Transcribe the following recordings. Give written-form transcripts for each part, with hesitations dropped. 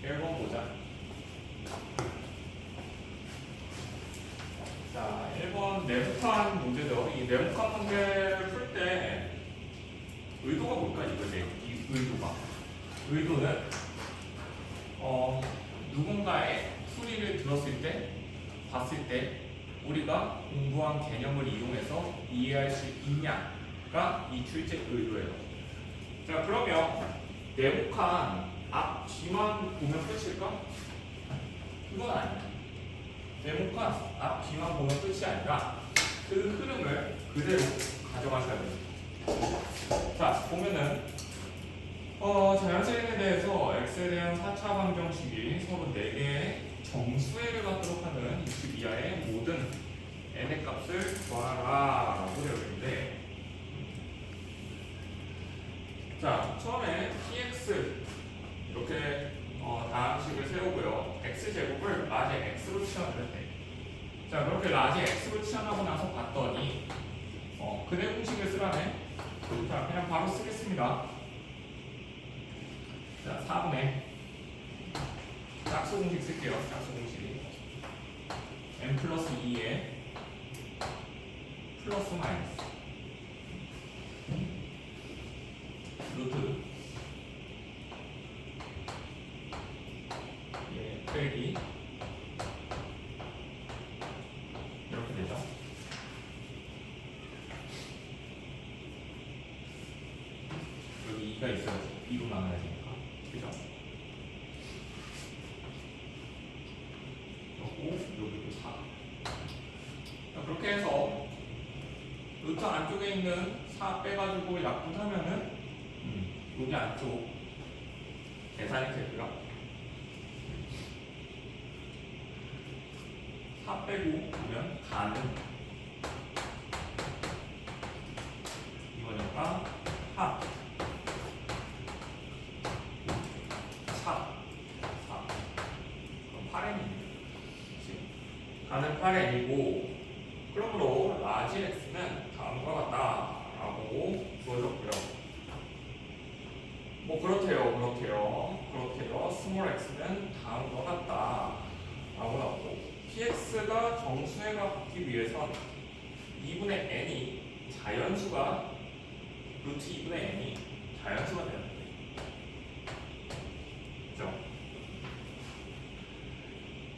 1번 보자. 자, 1번 네모칸 문제죠. 이 네모칸 문제를 풀 때 의도가 뭘까? 이거지. 이 의도가. 의도는 누군가의 풀이를 들었을 때, 봤을 때 우리가 공부한 개념을 이용해서 이해할 수 있냐가 이 출제 의도예요. 자, 그러면 네모칸 앞 뒤만 보면 끝일까? 그건 아니야. 네모칸 앞 뒤만 보면 끝이 아니라 그 흐름을 그대로 가져가셔야 돼요. 자, 보면은 자연세인에 대해서 x에 대한 4차 방정식이 서로 4개의 정수회를 갖도록 하는 20 이하의 모든 n의 값을 구하라 라고 되어 있는데, 자, 처음에 px 이렇게 다항식을 세우고요. x제곱을 라지 x로 치환을 해. 자, 그렇게 라지 x로 치환하고 나서 봤더니 근해 공식을 쓰라네. 자, 그냥 바로 쓰겠습니다. 자, 4분의 짝수 공식 쓸게요. 짝수 공식 n 플러스 2에 플러스 마이너스 루트 빼기 이렇게 되죠. 여기 2가 있어야지 2로 나눠야 되니까, 그죠? 그리고 여기도 4. 자, 그렇게 해서 루트 안쪽에 있는 4 빼가지고 약분하면은 여기 안쪽 계산이 되고요. 4 빼고 보면 가는 이거니까 합 4 그럼 8n입니다. 가는 8n이고, 그러므로 라지 x는 다음과 같다라고 주어졌고요. 뭐 그렇대요. 스몰 x는 다음과 같다라고 나오고, px가 정수회가 받기 위해선 2분의 n이 자연수가 루트 2분의 n이 자연수가 되는 거예요. 그죠?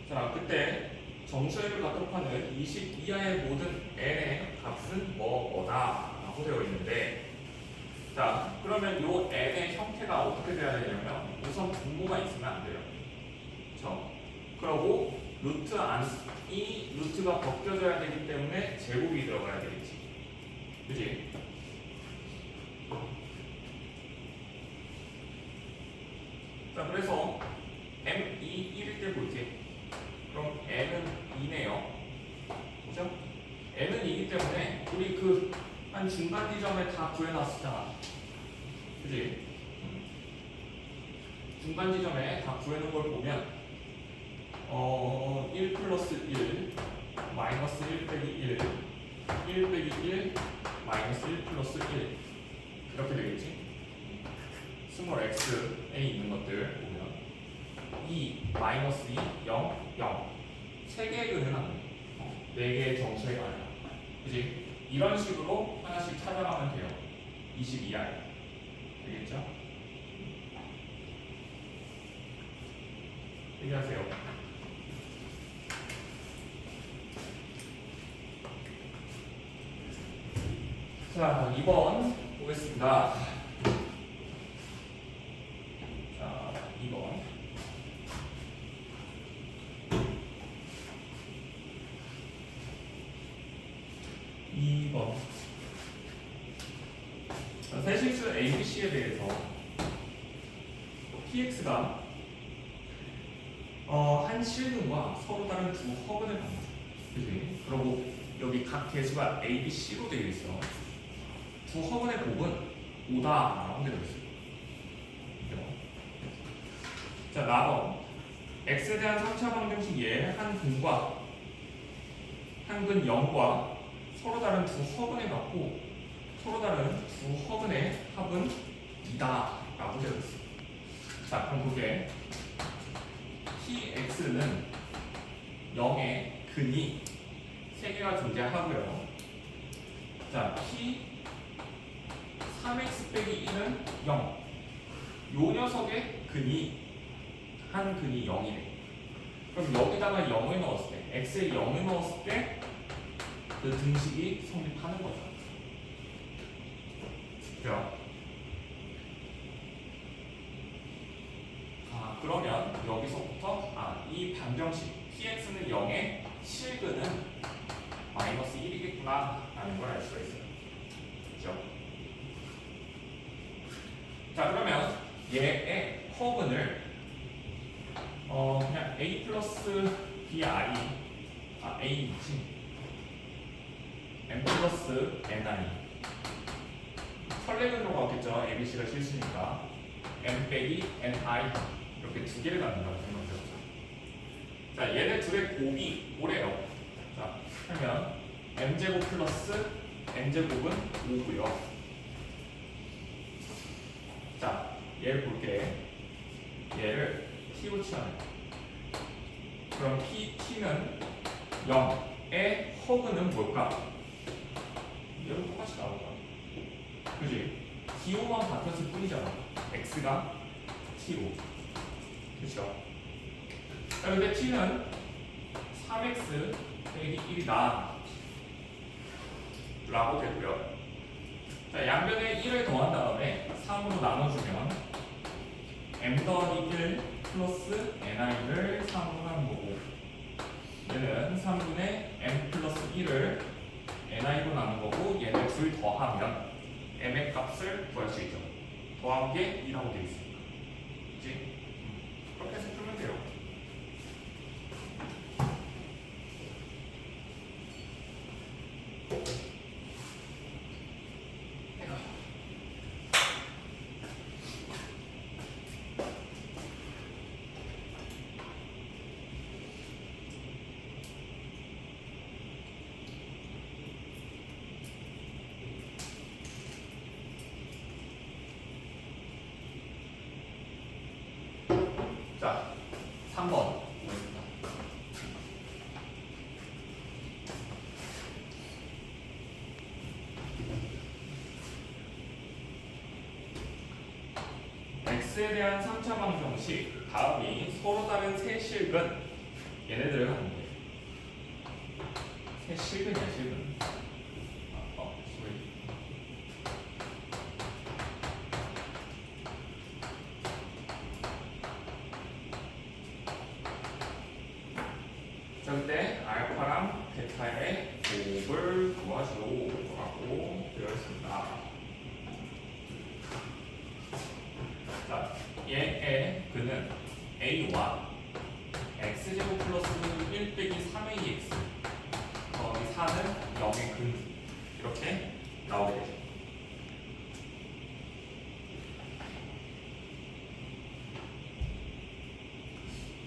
자, 그때 정수회를 갖도록 하는 20 이하의 모든 n의 값은 뭐다라고 되어 있는데, 자, 그러면 이 n의 형태가 어떻게 돼야 되냐면 우선 분모가 있으면 안 돼요. 그렇죠? 그러고 루트 안이 루트가 벗겨져야 되기 때문에 제곱이 들어가야 되겠지. 그지? 자, 그래서 m이 1일 때 볼게. 그럼 n은 2네요. 그죠? n은 2기 때문에 우리 그 한 중간 지점에 다 구해놨었잖아. 그지? 중간 지점에 다 구해놓은 걸 보면 1 플러스 1 마이너스 1 빼기 1 1 빼기 1 마이너스 1 플러스 1 이렇게 되겠지? 스몰 x에 있는 것들 보면 2 마이너스 2 0 0 3개의 근은 안 돼. 4개의 정수회가 아니야. 그지? 이런 식으로 하나씩 찾아가면 돼요. 22R 되겠죠? 얘기하세요. 자, 2번 보겠습니다. 자, 2번. 세실수 ABC에 대해서 PX가 한 실근과 서로 다른 두 허근을 갖는다. 그지? 그리고 여기 각 개수가 A, B, C로 되어 있어. 두 허근의 곱은 5다라고 되어 있어요. 자, 나번 x에 대한 3차 방정식 예의 한 근과 한 근 0과 서로 다른 두 허근에 갖고 서로 다른 두 허근의 합은 2다라고 되어 있어요. 자, 그럼 그게 0의 근이 3개가 존재하고요. 자, p 3x 빼기 1은 0. 요 녀석의 근이 한 근이 0이래. 그럼 여기다가 0을 넣었을 때, x에 0을 넣었을 때 그 등식이 성립하는 거죠. 그죠? 그러면 여기서부터 이 방정식 px는 0의 실근은 마이너스 1이겠구나 라는 걸 알 수가 있어요. 그죠? 자, 그러면 얘의 허근을 그냥 a 플러스 b i a이지 m 플러스 n i 설레근으로 가겠죠. abc가 실수니까 m 빼기 n i 이렇게 두 개를 갖는다고 생각해보자. 자, 얘네 둘의 곱이 오래요. 자, 그러면 m제곱 플러스 n제곱은 5고요. 자, 얘를 볼게. 얘를 t로 치환해. 그럼 t는 0의 허근은 뭘까? 얘로 똑같이 나올 거야. 그지? 기호만 바뀌었을 뿐이잖아. x가 t로. 그쵸? 자, 근데 t는 3x 빼기 1이다 라고 되고요. 자, 양변에 1을 더한 다음에 3으로 나눠주면 m 더하기 1 플러스 ni를 3으로 하는 거고, 얘는 3분의 m 플러스 1을 ni로 나눈 거고, 얘네 둘 더하면 m의 값을 구할 수 있죠. 더한 게 2라고 되어 있으니까. 그치? 그렇게 해서 풀면 돼요. 자, 3번 보겠습니다. x에 대한 3차 방정식 다음이 서로 다른 세 실근 얘네들을 하는데, 세 실근이야 실근. 그때 알파랑 베타의 곱을 구하시오라고 되어 있습니다. 자, 얘의 근은 a와 x제곱 플러스 1 빼기 3ax 더하기 4는 0의 근 이렇게 나오게 되죠.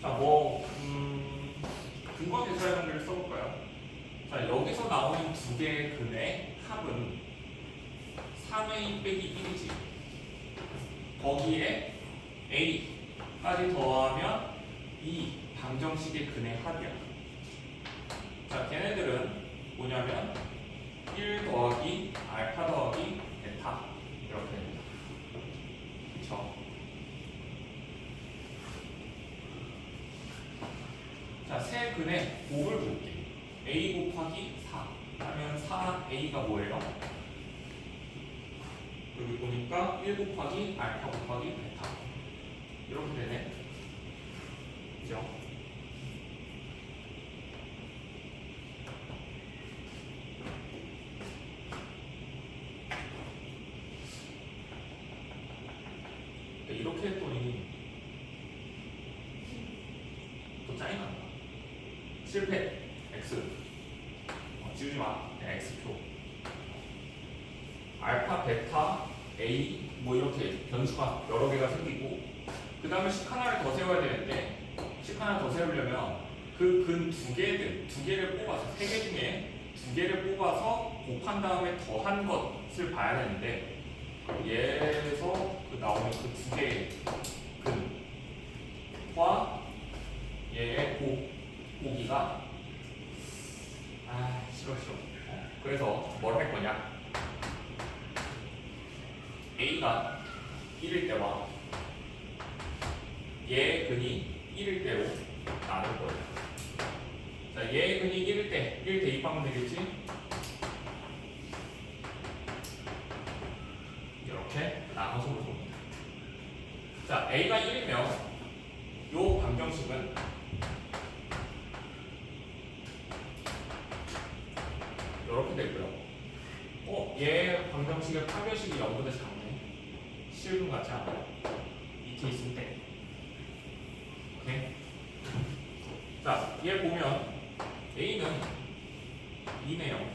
자, 근거 대조의 관계를 써볼까요? 자, 여기서 나오는 두 개의 근의 합은 3a 빼기 1이지. 거기에 a까지 더하면 이 방정식의 근의 합이야. 자, 걔네들은 뭐냐면 1 더하기 알파 더하기 베타 이렇게 됩니다. 그쵸? 자, 세 근의 곱을 볼게. a 곱하기 4 하면 4a가 뭐예요? 여기 보니까 1 곱하기 알파 곱하기 베타 이렇게 되네. 그죠? 이렇게 했더니 또 짜이 난다. 실패. x 지우지 마. 그냥 x표. 알파, 베타, a 뭐 이렇게 변수가 여러 개가 생기고, 그 다음에 식 하나를 더 세워야 되는데, 식 하나 더 세우려면 그 근 두 개를 뽑아서, 세 개 중에 두 개를 뽑아서 곱한 다음에 더한 것을 봐야 되는데, 얘에서 그 나오는 그 두 개의 근과 얘의 보기가 싫어. 그래서 뭘 할 거냐? A가 1일 때와 얘의 근이 1일 때로 나눌 거예요. 자, 얘의 근이 1일 때 1 대입하면 되겠지? 이렇게 나눠서 볼 겁니다. 자, A가 1이면 요 방정식은 이렇게 되고요. 얘 방정식의 파별식이 0보다 작네. 실분 같지 않아요? 이 케이스는 때. 오케이? 자, 얘 보면 A는 2네요.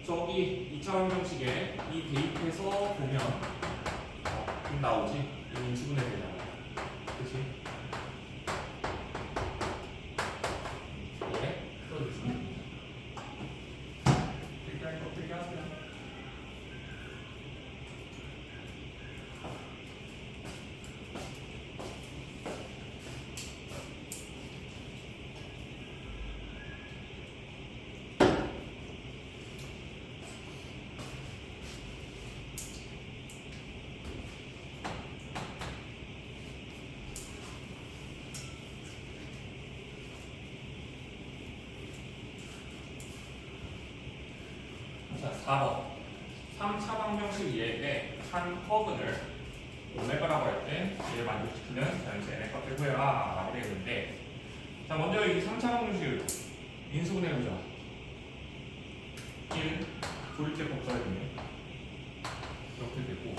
저기 2차 방정식에 이 대입해서 보면 나오지? 이 인수분해 되잖아. 그치? 예? 풀어주시면 일단 어떻게 하세요? 자, 4번 3차 방정식 얘의 한 허근을 오메가라고 할 때 얘를 만족시키는 자연수 n의 값을 구해라 라고 되어 있는데, 자, 먼저 이 3차 방정식을 인수분해해보자. 1 조립제법 써야겠네. 이렇게 되고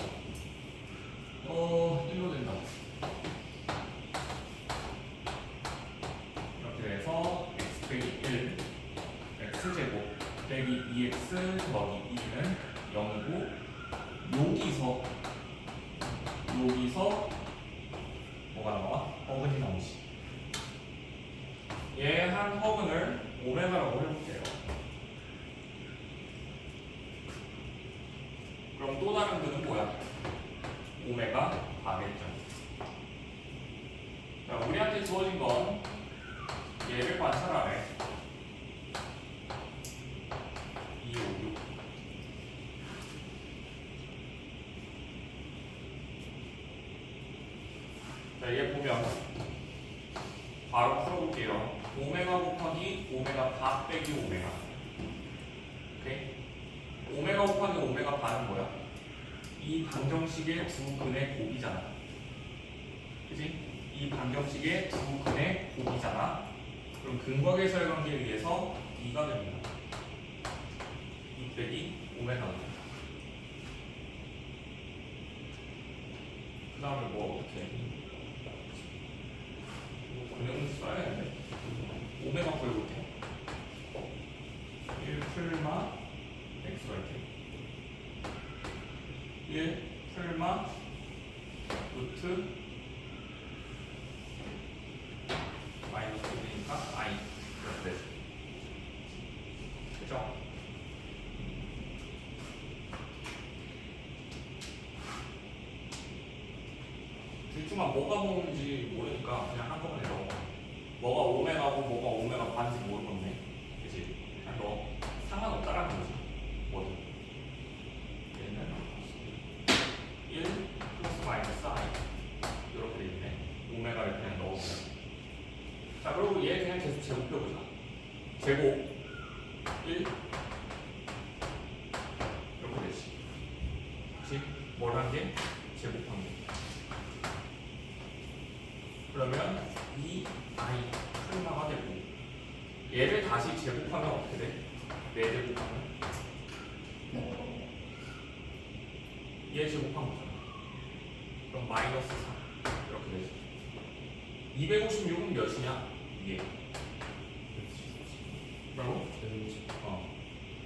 1로 된다. 이렇게 돼서 x 빼기 1 x제곱 빼기 2x 더하기 2는 0이고, 여기서 뭐가 나와? 허근이 나오지. 얘 한 허근을 오메가라고 해볼게요. 그럼 또 다른 근은 뭐야? 오메가 바겠죠. 자, 우리한테 주어진 건 얘를 관찰하래. 2, 5, 6. 자, 얘 보면 바로 풀어볼게요. 오메가 곱하기 오메가 바 빼기 오메가. 오케이? 오메가 곱하기 오메가 바는 뭐야? 이 방정식의 두 근의 곱이잖아. 그치? 이 방정식의 두 근의 곱이잖아. 그럼 근거계수의 관계에 의해서 B가 됩니다. 2 빼기 오메가가 됩니다. 그 다음에 뭐 어떻게 그냥 써야겠네. 오메가 구해볼게. 1 풀마 x가 이렇게 1 풀마 루트 마이너스 1이니까 i 이렇게 되죠. 그죠? 둘중만 뭐가 뭐는지 모르니까 그냥 한꺼번에 넣어. 뭐가 오메가고 뭐가 오메가 반인지 모르겠네. 그치? 그냥 너 상관없다라는 거지. 뭐든. 얘는 1 플러스 마이너스 i 이렇게 돼 있네. 오메가를 그냥 넣어보자. 자, 그리고 얘 그냥 계속 제곱해보자. 제곱 1 이렇게 되지. 그치? 뭘 한 게? 제곱한 게. 그러면 이 i 풀마가 되고, 얘를 다시 제곱하면 어떻게 돼? 4제곱하면 얘 제곱한 거잖아. 그럼 마이너스 3 이렇게 되죠. 256은 몇이냐? 이게 뭐라고?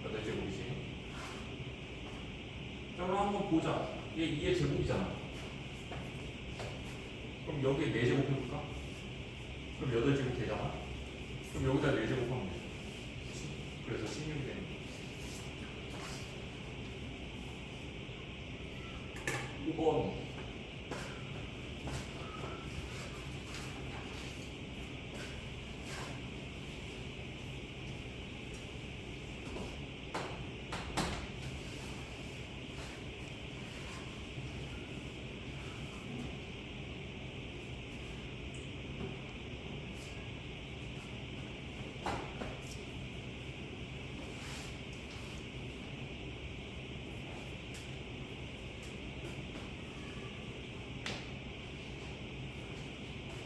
8제곱이지. 자, 그럼 한번 보자. 얘 2의 제곱이잖아. 그럼 여기에 4제곱 해볼까? 그럼 8제곱 되잖아. 그럼 여기다 4제곱 하면 돼. 그래서 16이 되는 거야. 5번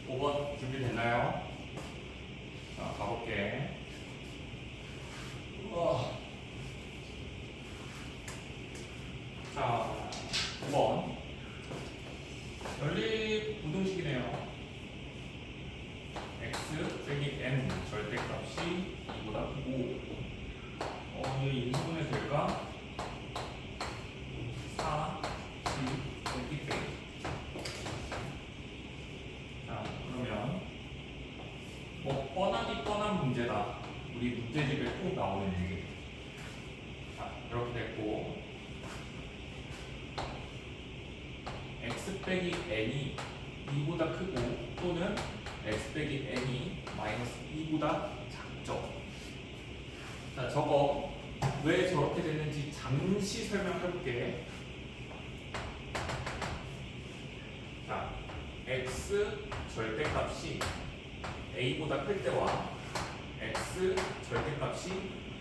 5번 준비됐나요? 자, 가볼게. 자, 5번. 연립 부등식이네요. x 빼기 n 절대값이 2보다 크고 이 인수분해 될까? 4, 10, 빼기 빼기. 자, 그러면 뭐 뻔한 문제다. 우리 문제집에 꼭 나오는 문제. 자, 이렇게 됐고 x 빼기 n이 2보다 크고 또는 x 빼기 n이 마이너스 2보다 작죠. 자, 저거 왜 저렇게 됐는지 잠시 설명해볼게. 자, x 절대값이 a보다 클 때와 x 절대값이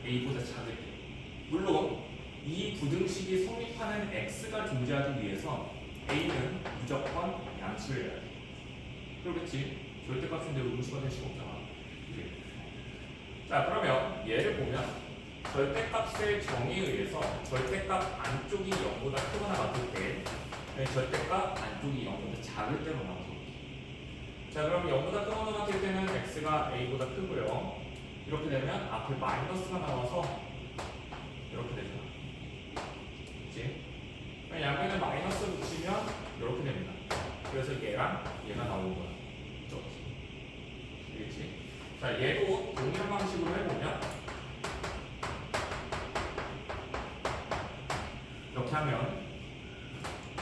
a보다 작을 때, 물론 이 부등식이 성립하는 x가 존재하기 위해서 a는 무조건 양수여야 돼. 그렇겠지? 절대값인데 음수가 될 수가 없잖아. 그치? 자, 그러면 얘를 보면 절대값의 정의에 의해서 절대값 안쪽이 0보다 크거나 같을 때 절대값 안쪽이 0보다 작을 때로 나눠서. 자, 그럼 0보다 크거나 같을 때는 x가 a보다 크고요. 이렇게 되면 앞에 마이너스가 나와서 이렇게 되죠. 그치? 양변에 마이너스 붙이면 이렇게 됩니다. 그래서 얘랑 얘가 나오는 거야. 그렇지? 자, 얘도 동일한 방식으로 해보면 이렇게 하면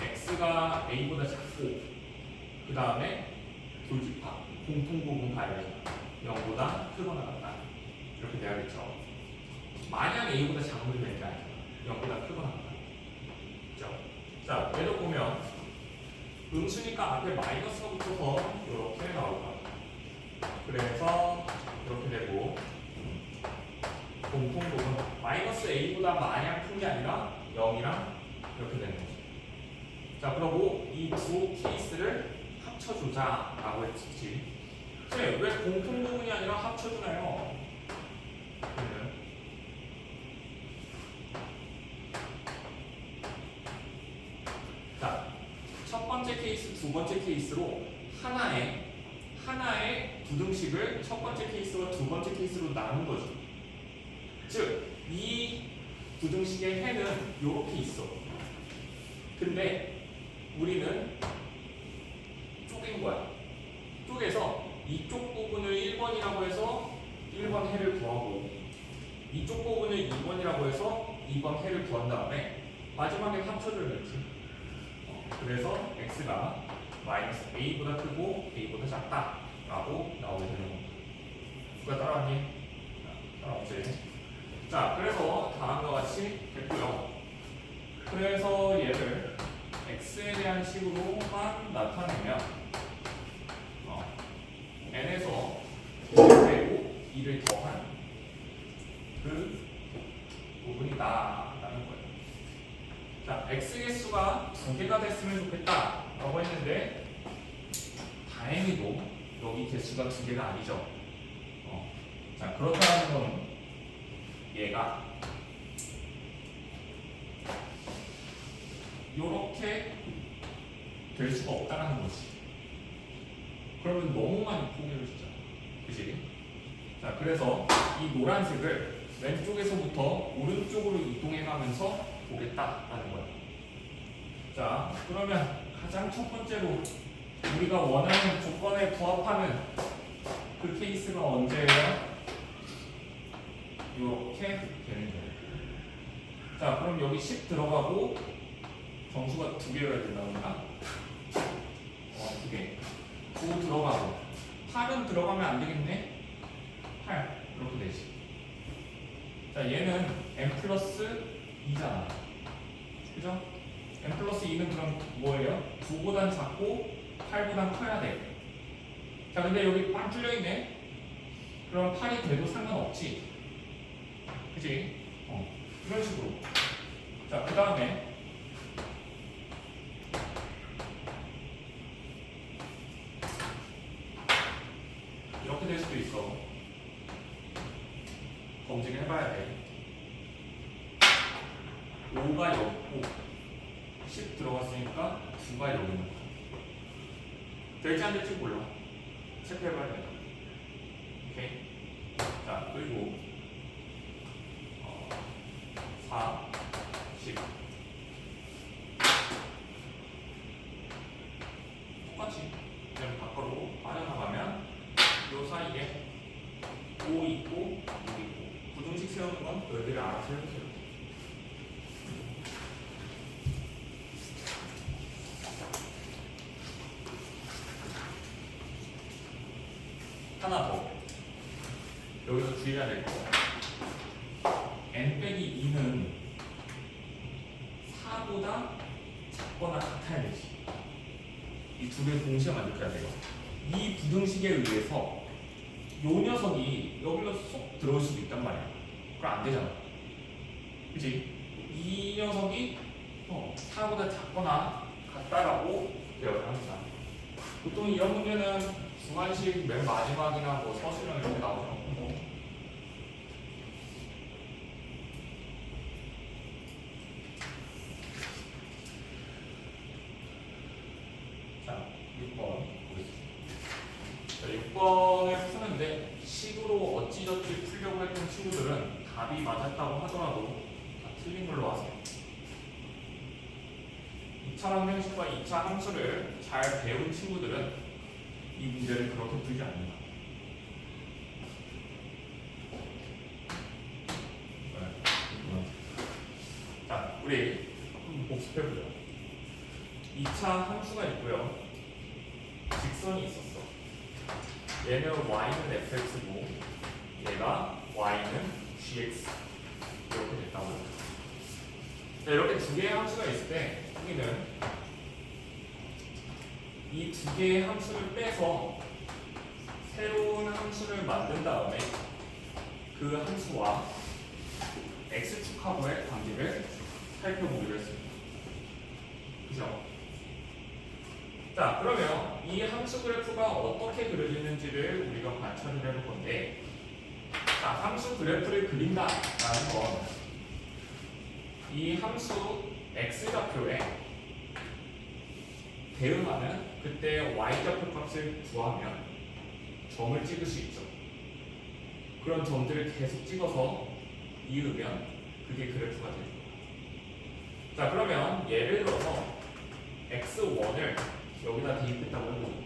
x가 a보다 작고 그 다음에 교집합 공통부분 가야죠. 0보다 크거나 같다. 이렇게 돼야겠죠. 만약 a보다 작으면 되는 게 아니잖아. 0보다 크거나 같다. 그렇죠? 자, 얘도 보면 음수니까 앞에 마이너스가 붙어서 이렇게 나올 거야. 그래서 이렇게 되고 공통부분 마이너스 a보다 마냥 큰 게 아니라 0이랑 이렇게 되는 거죠. 자, 그리고 이 두 케이스를 합쳐주자라고 했지. 왜 공통부분이 아니라 합쳐주나요? 자, 첫 번째 케이스, 두 번째 케이스로 하나의 부등식을 첫 번째 케이스와 두 번째 케이스로 나눈 거죠. 즉, 이 부등식의 해는 이렇게 있어. 근데 우리는 쪼갠 거야. 쪼개서 이쪽 부분을 1번이라고 해서 1번 해를 구하고 이쪽 부분을 2번이라고 해서 2번 해를 구한 다음에 마지막에 합쳐줘야겠지. 그래서 x가 마이너스 a보다 크고 a보다 작다 라고 나오게 되는 겁니다. 누가 따라왔니? 따라왔지? 자, 그래서 다음과 같이 됐고요. 그래서 얘를 x에 대한 식으로만 나타내면 n에서 1을 빼고 2를 더한 그 부분이다 라는 거예요. 자, x의 수가 2개가 됐으면 좋겠다 라고 했는데 다행히도 여기 개수가 2개가 아니죠. 자, 그렇다는 건 얘가 이렇게 될 수가 없다는 거지. 그러면 너무 많이 포기를 주잖아. 그치? 자, 그래서 이 노란색을 왼쪽에서부터 오른쪽으로 이동해 가면서 보겠다라는 거야. 자, 그러면 가장 첫 번째로 우리가 원하는 조건에 부합하는 그 케이스가 언제예요? 이렇게 되는 거예요. 자, 그럼 여기 10 들어가고 정수가 2개여야 된다던가? 2개. 9 들어가고 8은 들어가면 안 되겠네? 8 이렇게 되지. 자, 얘는 n 플러스 2잖아. 그죠? n 플러스 2는 그럼 뭐예요? 9보단 작고 8보단 커야 돼. 자, 근데 여기 빵 뚫려있네? 그럼 8이 돼도 상관없지. 그치? 이런 식으로. 자, 그 다음에 이렇게 될 수도 있어. 검증을 해봐야 돼. 5가 여기고 10 들어갔으니까 9가 여기 있는 거야. 될지 안 될지 몰라. 체크해봐야 된다. 오케이? 자, 그리고 4, 10 똑같이 그냥 밖으로 빠져나가면 요 사이에 5 있고 6 있고 부등식 세우는 건 너희들이 알아서 해보세요. 하나 더 여기서 주의해야 될 거 n-2는 4보다 작거나 같아야 되지. 이 두 개를 동시에 만족해야 돼요. 이 부등식에 의해서 요 녀석이 여기로 쏙 들어올 수도 있단 말이야. 그럼 안 되잖아. 그치? 이 녀석이 4보다 작거나 같다라고 되어야 합니다. 보통 이런 문제는 중간식 맨 마지막이나 뭐 서술형 이렇게 나오죠. 자, 6번 보겠습니다. 자, 6번을 푸는데 식으로 어찌저찌 풀려고 했던 친구들은 답이 맞았다고 하더라도 다 틀린 걸로 하세요. 2차 방정식과 2차 함수를 잘 배운 친구들은 이 문제를 그렇게 풀지 않는다. 자, 우리 복습해보죠. 2차 함수가 있고요. 직선이 있었어. 얘는 y는 fx고 얘가 y는 gx 이렇게 됐다고. 자, 이렇게 두 개의 함수가 있을 때 여기는 이 두 개의 함수를 빼서 새로운 함수를 만든 다음에 그 함수와 x축하고의 관계를 살펴보기로 했습니다. 그죠? 자, 그러면 이 함수 그래프가 어떻게 그려지는지를 우리가 관찰을 해볼 건데, 자, 함수 그래프를 그린다라는 건 이 함수 x좌표에 대응하는 그때 y좌표 값을 구하면 점을 찍을 수 있죠. 그런 점들을 계속 찍어서 이으면 그게 그래프가 되죠. 자, 그러면 예를 들어서 x1을 여기다 대입했다고 해보죠.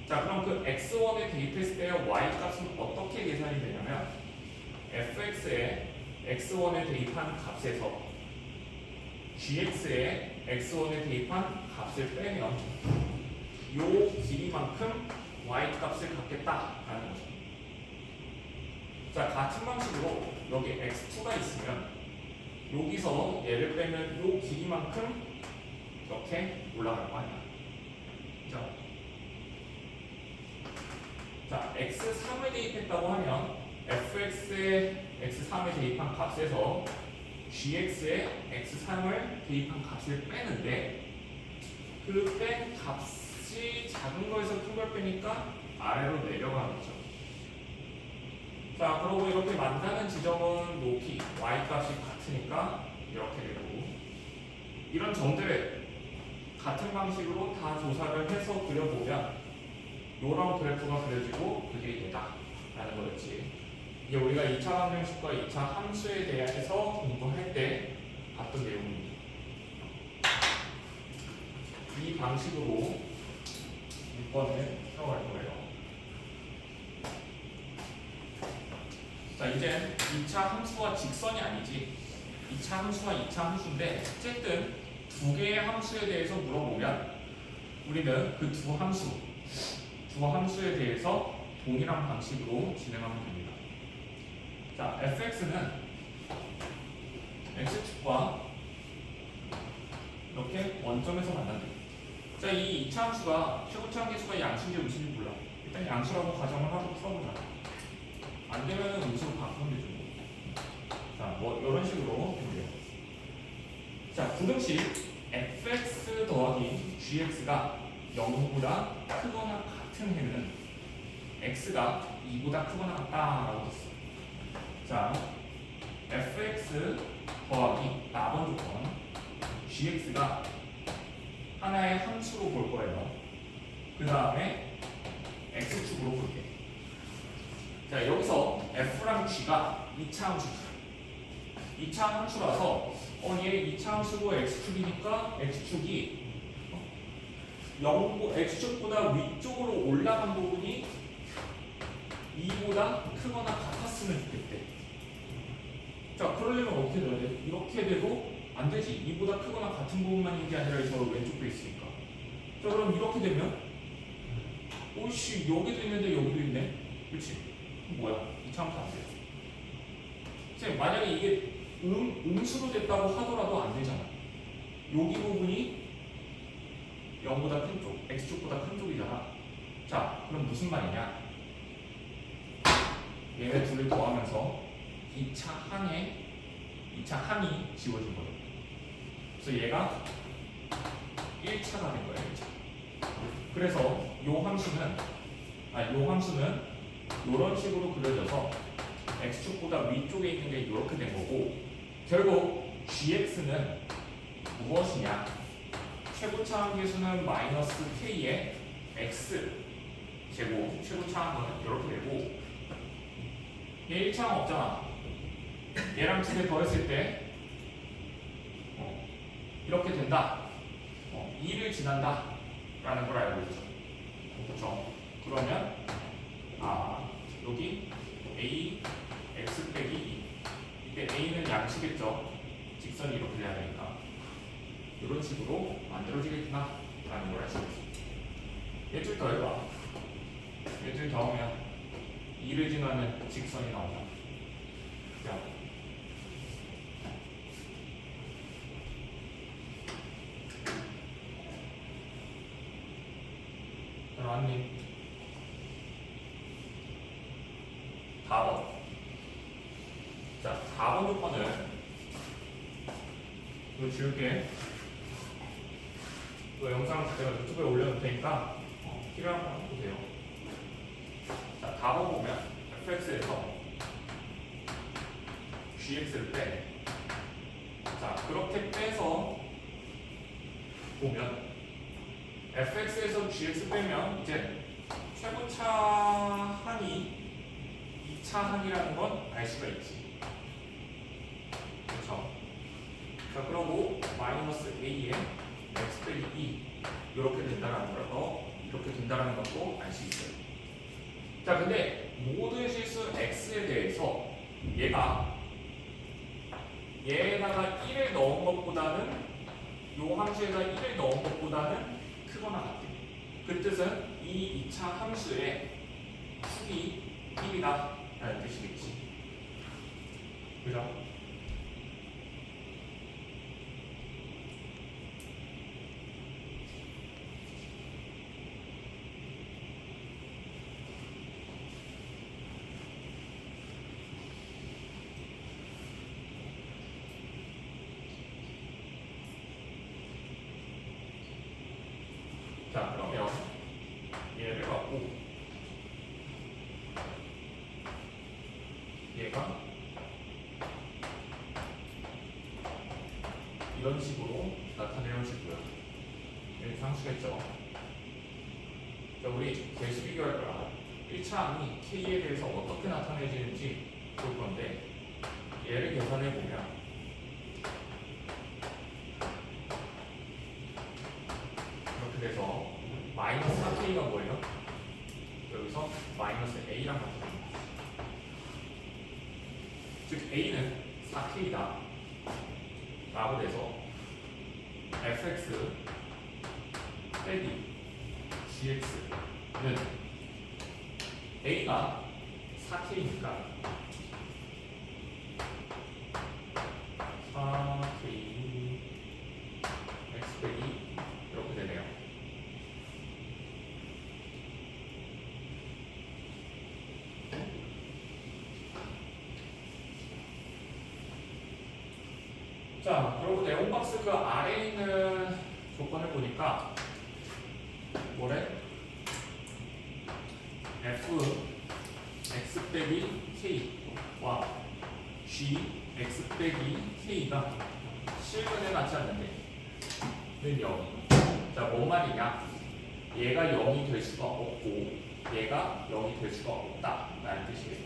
자, 그럼 그 x1에 대입했을 때 y값은 어떻게 계산이 되냐면 fx에 x1에 대입한 값에서 gx에 x1에 대입한 값을 빼면 요 길이만큼 y값을 갖겠다라는 거죠. 자, 같은 방식으로 여기 x2가 있으면 여기서 얘를 빼면 요 길이만큼 이렇게 올라갈 거 아니야. 그죠? 자, x3에 대입했다고 하면 fx에 x3에 대입한 값에서 gx에 x3을 대입한 값을 빼는데 그 뺀 값이 작은 거에서 큰 걸 빼니까 아래로 내려가는 거죠. 자, 그러고 이렇게 만나는 지점은 높이 y값이 같으니까 이렇게 되고, 이런 점들을 같은 방식으로 다 조사를 해서 그려보면 이런 그래프가 그려지고 그게 얘다라는 거였지. 이게 우리가 2차 방정식과 2차 함수에 대해서 공부할 때 봤던 내용입니다. 이 방식으로 6번을 풀어갈 거예요. 자, 이제 2차 함수와 직선이 아니지 2차 함수와 2차 함수인데 어쨌든 두 개의 함수에 대해서 물어보면 우리는 그 두 함수에 대해서 동일한 방식으로 진행하면 됩니다. 자, fx는 x축과 이렇게 원점에서 만난다. 자, 이 2차 함수가 최고차 함수가 양수인지 음수인지 몰라. 일단 양수라고 가정을 하고 풀어보자. 안 되면 음수로 바꾸면 되죠. 자, 뭐 이런 식으로 해볼게요. 자, 부등식 fx 더하기 gx가 0보다 크거나 같은 해는 x가 2보다 크거나 같다라고 했어. 자, fx 더하기 4번 조건 gx가 하나의 함수로 볼 거예요. 그 다음에 x축으로 볼게. 자, 여기서 f랑 g가 2차 함수죠. 2차 함수라서 얘 2차 함수고 x축이니까 x축이 x축보다 위쪽으로 올라간 부분이 2보다 크거나 같았으면 좋겠대. 자, 그러려면 어떻게 돼야 돼? 이렇게 돼도 안 되지. 2보다 크거나 같은 부분만 있는 게 아니라 저 왼쪽 배 있으니까. 자, 그럼 이렇게 되면 오이씨, 여기도 있는데 여기도 있네. 그렇지? 뭐야? 2차 함수 안 돼. 선생님, 만약에 이게 음수로 됐다고 하더라도 안 되잖아. 여기 부분이 0보다 큰 쪽, x축보다 큰 쪽이잖아. 자, 그럼 무슨 말이냐? 얘네 둘을 더하면서 2차 항이 지워진 거예요. 그래서 얘가 1차가 된 거예요. 1차. 그래서 요 함수는 이런 식으로 그려져서 x축보다 위쪽에 있는 게 이렇게 된 거고, 결국 gx는 무엇이냐? 최고차 함계수는 마이너스 k의 x 제곱, 최고차 함은 이렇게 되고, 얘 1차 함 없잖아. 얘랑 두 개 더했을 때 이렇게 된다. 2를 지난다 라는 걸 알고 있죠. 그렇죠? 그러면 여기 a x 빼기 2, 이때 a는 양치겠죠. 직선이 이렇게 돼야 되니까 이런 식으로 만들어지겠구나 라는 걸 알 수 있어요. 얘 좀 더 해봐. 얘 좀 더하면 2를 지나는 직선이 나온다. 자, 나왔니? 4번. 자, 4번 조건을 이거 지울게. 이거 영상 제가 유튜브에 올려놓을 테니까 필요한 거 보세요. 자, 4번 보면 fx에서 gx를 빼. 자, 그렇게 빼서 보면 fx에서 gx 빼면 이제 최고차 항이 2차 항이라는 건 알 수가 있지. 그렇죠? 자, 그러고 마이너스 a에 x 빼기 2 이렇게 된다는 것도 알 수 있어요. 자, 근데 모든 실수 x에 대해서 얘에다가 1을 넣은 것보다는 요 함수에다 1을 넣은 것보다는 크거나 같대. 그 뜻은 이 2차 함수의 축이 1이다 라는 뜻이겠지. 그죠? 자, 그러면 얘를 갖고 얘가 이런 식으로 나타내면 싶고요. 얘는 상수겠죠. 자, 우리 계수 비교할 거라 1차 항이 k에 대해서 어떻게 나타내지는지 볼 건데, 얘를 계산해 보면 그래서 마이너스 4k가 뭐예요? 여기서 마이너스 a랑 같은 겁니다. 즉 a는 4k다 라고 돼서 fx 빼기 gx는 a가 4k니까 4k x 빼기 이렇게 되네요. 자, 그리고 네온 박스 그 아래에 있는 조건을 보니까 뭐래? f x 빼기 k와 g x 빼기 k가 실근에 같지 않는데 는 0. 자, 뭔 말이냐? 얘가 0이 될 수가 없고 얘가 0이 될 수가 없다 라는 뜻이에요.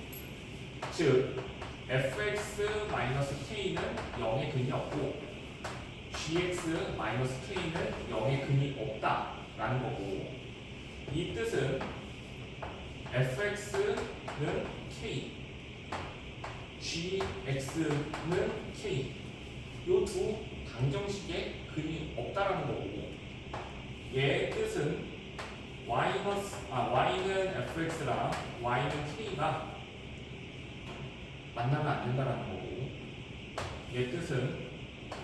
즉 fx-k는 0의 근이 없고 gx-k는 0의 근이 없다 라는 거고, 이 뜻은 fx는 k, gx는 k, 요 두 방정식에 근이 없다라는 거고, 얘의 뜻은 y는 fx랑 y는 k가 만나면 안 된다라는 거고, 얘 뜻은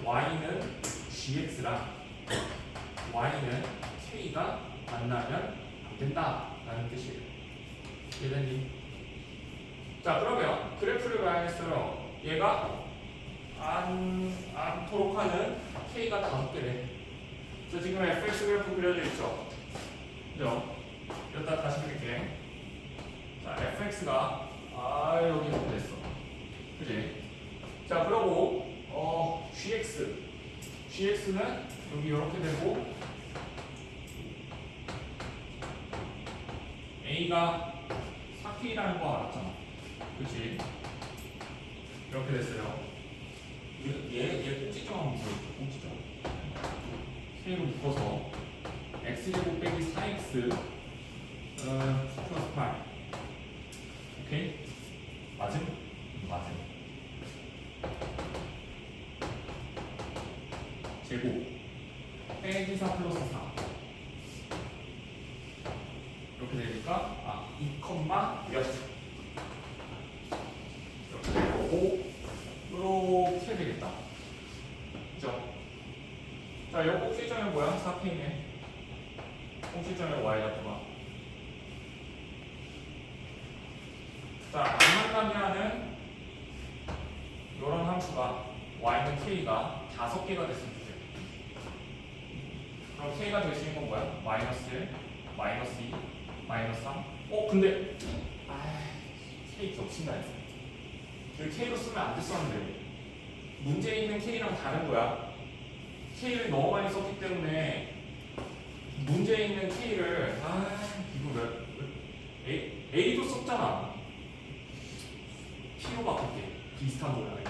y는 gx랑 y는 k가 만나면 안 된다라는 뜻이에요. 이해됐니? 자, 그러면 그래프를 봐야겠어요. 얘가 않도록 하는 k가 5개래. 자, 지금 fx 그래프 그려져 있죠? 그죠? 여기다 다시 그릴게. 자, fx가 여기 이렇게 됐어. 그지? 자, 그러고 gx는 여기 이렇게 되고 a가 4k라는 거 알았잖아. 그치? 이렇게 됐어요. 얘 꼭지점 한번 보여줄게. 꼭지점. k로 묶어서 x제곱 빼기 4x 플러스 8. 오케이? 맞음? 맞음. 제곱 빼기 4 플러스 4 이렇게 되니까 2, 몇 이렇게 되고 이렇게 되겠다. 그죠? 자, 이 꼭지점이 뭐야? 4K네. 꼭지점의 y좌표가. 자, 안 만나게 하는 이런 함수가 y는 k가 5개가 됐으면 좋겠다. 그럼 k가 될 수 있는 건 뭐야? 마이너스 1, 마이너스 2, 마이너스 3. 근데 k 겹친다 했어. 그 k로 쓰면 안 됐었는데 문제에 있는 k랑 다른 거야. k를 너무 많이 썼기 때문에 문제에 있는 k를 이거 왜 a도 썼잖아. p로 바꿀게. 비슷한 모양의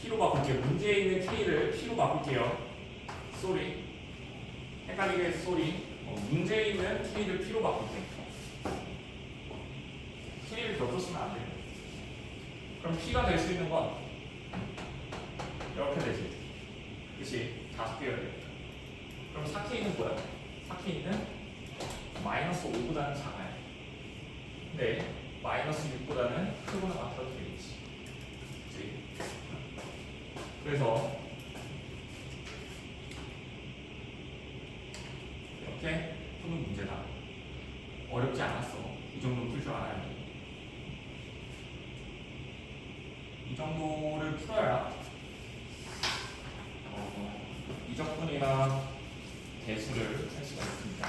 p로 바꿀게. 문제에 있는 k를 p로 바꿀게요. 쏘리. 헷갈리게 해서 쏘리. 문제에 있는 k를 p로 바꿀게. k를 겹쳤으면 안 돼. 그럼 p가 될 수 있는 건 이렇게 되지. 그치? 5개가 돼. 그럼 4k는 뭐야? 4k는 마이너스 5보다는 작아요. 근데 마이너스 6보다는 크거나 같아도 되겠지. 그치? 그래서 이렇게 푸는 문제다. 어렵지 않았어. 이 정도는 풀 줄 알아야 돼. 이 정도를 풀어야 이적분이나 대수를 할 수가 있습니다.